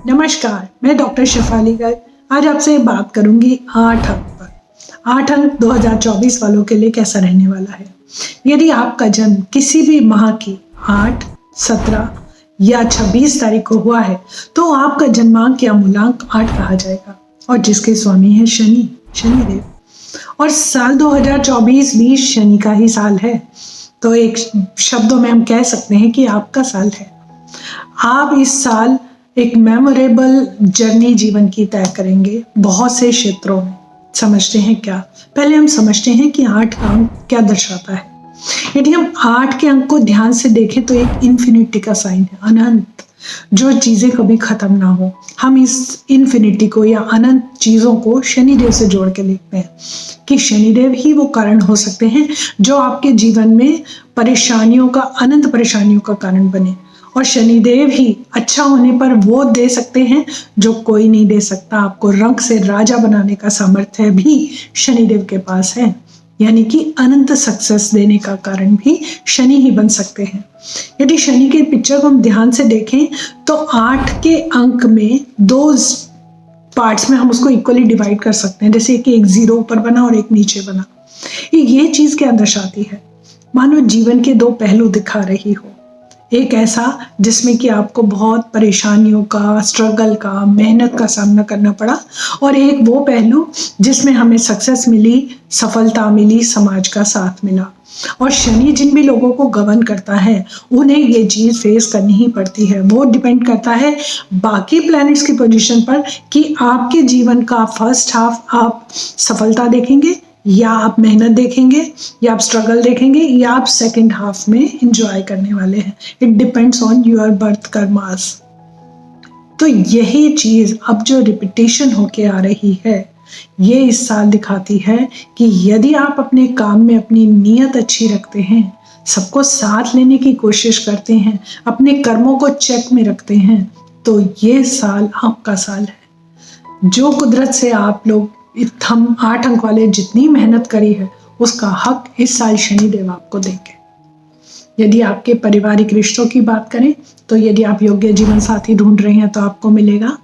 नमस्कार, मैं डॉक्टर शेफाली गर्ग आज आपसे बात करूंगी 8 अंक पर। 8 अंक 2024 वालों के लिए कैसा रहने वाला है। यदि आपका जन्म किसी भी माह की 8, 17 या 26 तारीख को हुआ है तो आपका जन्मांक या मूलांक 8 कहा जाएगा और जिसके स्वामी है शनिदेव। और साल 2024 भी शनि का ही साल है, तो एक शब्दों में हम कह सकते हैं कि आपका साल है। आप इस साल एक मेमोरेबल जर्नी जीवन की तय करेंगे बहुत से क्षेत्रों में। समझते हैं क्या? पहले हम समझते हैं कि 8 का अंक क्या दर्शाता है। यदि हम 8 के अंक को ध्यान से देखें तो एक इन्फिनिटी का साइन है, अनंत, जो चीजें कभी खत्म ना हो। हम इस इन्फिनिटी को या अनंत चीजों को शनिदेव से जोड़ के लिखते हैं कि शनिदेव ही वो कारण हो सकते हैं जो आपके जीवन में परेशानियों का, अनंत परेशानियों का कारण बने। और शनिदेव ही अच्छा होने पर वो दे सकते हैं जो कोई नहीं दे सकता। आपको रंग से राजा बनाने का सामर्थ्य भी शनिदेव के पास है, यानी कि अनंत सक्सेस देने का कारण भी शनि ही बन सकते हैं। यदि शनि के पिक्चर को हम ध्यान से देखें तो 8 के अंक में 2 पार्ट्स में हम उसको इक्वली डिवाइड कर सकते हैं, जैसे कि एक 0 ऊपर बना और एक नीचे बना। ये चीज क्या दर्शाती है? मानो जीवन के 2 पहलू दिखा रही हो। एक ऐसा जिसमें कि आपको बहुत परेशानियों का, स्ट्रगल का, मेहनत का सामना करना पड़ा, और एक वो पहलू जिसमें हमें सक्सेस मिली, सफलता मिली, समाज का साथ मिला। और शनि जिन भी लोगों को गवर्न करता है उन्हें ये चीज फेस करनी ही पड़ती है। वो डिपेंड करता है बाकी प्लैनेट्स की पोजीशन पर कि आपके जीवन का फर्स्ट हाफ आप सफलता देखेंगे या आप मेहनत देखेंगे या आप स्ट्रगल देखेंगे या आप सेकंड हाफ में एंजॉय करने वाले हैं। It depends on your birth karmas. तो यही चीज अब जो रिपीटेशन होके आ रही है ये इस साल दिखाती है कि यदि आप अपने काम में अपनी नीयत अच्छी रखते हैं, सबको साथ लेने की कोशिश करते हैं, अपने कर्मों को चेक में रखते हैं, तो ये साल आपका साल है। जो कुदरत से आप लोग हम 8 अंक वाले जितनी मेहनत करी है उसका हक इस साल शनिदेव आपको देंगे। यदि आपके पारिवारिक रिश्तों की बात करें तो यदि आप योग्य जीवन साथी ढूंढ रहे हैं तो आपको मिलेगा।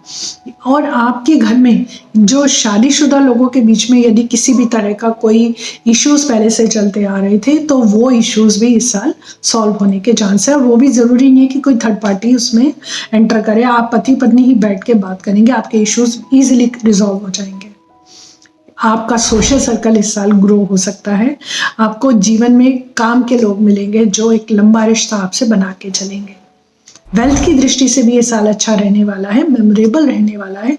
और आपके घर में जो शादीशुदा लोगों के बीच में यदि किसी भी तरह का कोई इश्यूज पहले से चलते आ रहे थे तो वो इश्यूज भी इस साल सॉल्व होने के चांस है। और वो भी जरूरी नहीं है कि कोई थर्ड पार्टी उसमें एंटर करे। आप पति पत्नी ही बैठ के बात करेंगे, आपके इश्यूज इजिली रिजॉल्व हो जाएंगे। आपका सोशल सर्कल इस साल ग्रो हो सकता है। आपको जीवन में काम के लोग मिलेंगे जो एक लंबा रिश्ता आपसे बना के चलेंगे। वेल्थ की दृष्टि से भी ये साल अच्छा रहने वाला है, मेमोरेबल रहने वाला है।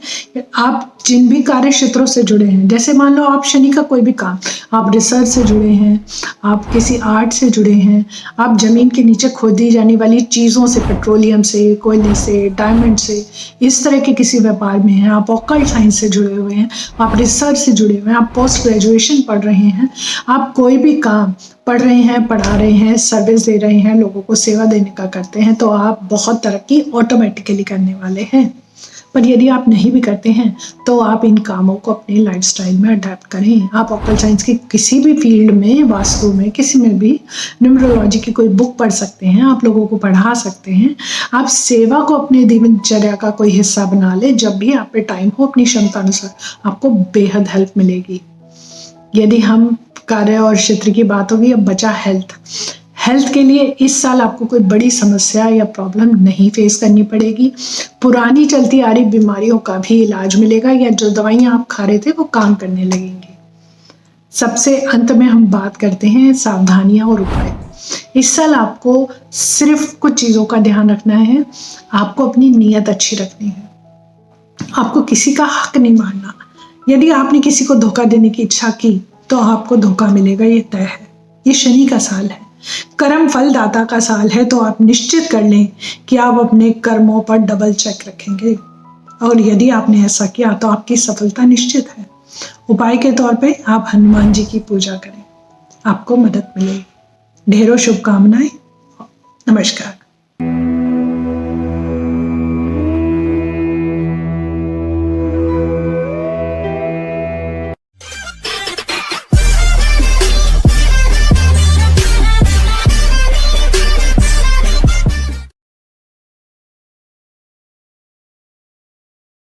आप जिन भी कार्य क्षेत्रों से जुड़े हैं, जैसे मान लो आप शनि का कोई भी काम, आप रिसर्च से जुड़े हैं, आप किसी आर्ट से जुड़े हैं, आप जमीन के नीचे खोदी जाने वाली चीज़ों से, पेट्रोलियम से, कोयले से, डायमंड से, इस तरह के किसी व्यापार में हैं, आप ऑकल्ट साइंस से जुड़े हुए हैं, आप रिसर्च से जुड़े हुए हैं, आप पोस्ट ग्रेजुएशन पढ़ रहे हैं, आप कोई भी काम पढ़ रहे हैं, पढ़ा रहे हैं, सर्विस दे रहे हैं, लोगों को सेवा देने का करते हैं, तो आप बहुत तरक्की ऑटोमेटिकली करने वाले हैं। पर यदि आप नहीं भी करते हैं तो आप इन कामों को अपने लाइफस्टाइल में अडेप्ट करें। आप ऑकल्ट साइंस की किसी भी फील्ड में, वास्तु में, किसी में भी न्यूमरोलॉजी की कोई बुक पढ़ सकते हैं, आप लोगों को पढ़ा सकते हैं। आप सेवा को अपने दिनचर्या का कोई हिस्सा बना ले। जब भी आप पे टाइम हो, अपनी क्षमता अनुसार आपको बेहद हेल्प मिलेगी। यदि हम कार्य और क्षेत्र की बात होगी, अब बचा हेल्थ के लिए इस साल आपको कोई बड़ी समस्या या प्रॉब्लम नहीं फेस करनी पड़ेगी। पुरानी चलती आ रही बीमारियों का भी इलाज मिलेगा या जो दवाइयां आप खा रहे थे वो काम करने लगेंगी। सबसे अंत में हम बात करते हैं सावधानियां और उपाय। इस साल आपको सिर्फ कुछ चीज़ों का ध्यान रखना है। आपको अपनी नीयत अच्छी रखनी है, आपको किसी का हक नहीं मारना। यदि आपने किसी को धोखा देने की इच्छा की तो आपको धोखा मिलेगा, ये तय है। ये शनि का साल है, कर्म फल दाता का साल है, तो आप निश्चित कर लें कि आप अपने कर्मों पर डबल चेक रखेंगे। और यदि आपने ऐसा किया तो आपकी सफलता निश्चित है। उपाय के तौर पे आप हनुमान जी की पूजा करें, आपको मदद मिलेगी। ढेरों शुभकामनाएं। नमस्कार।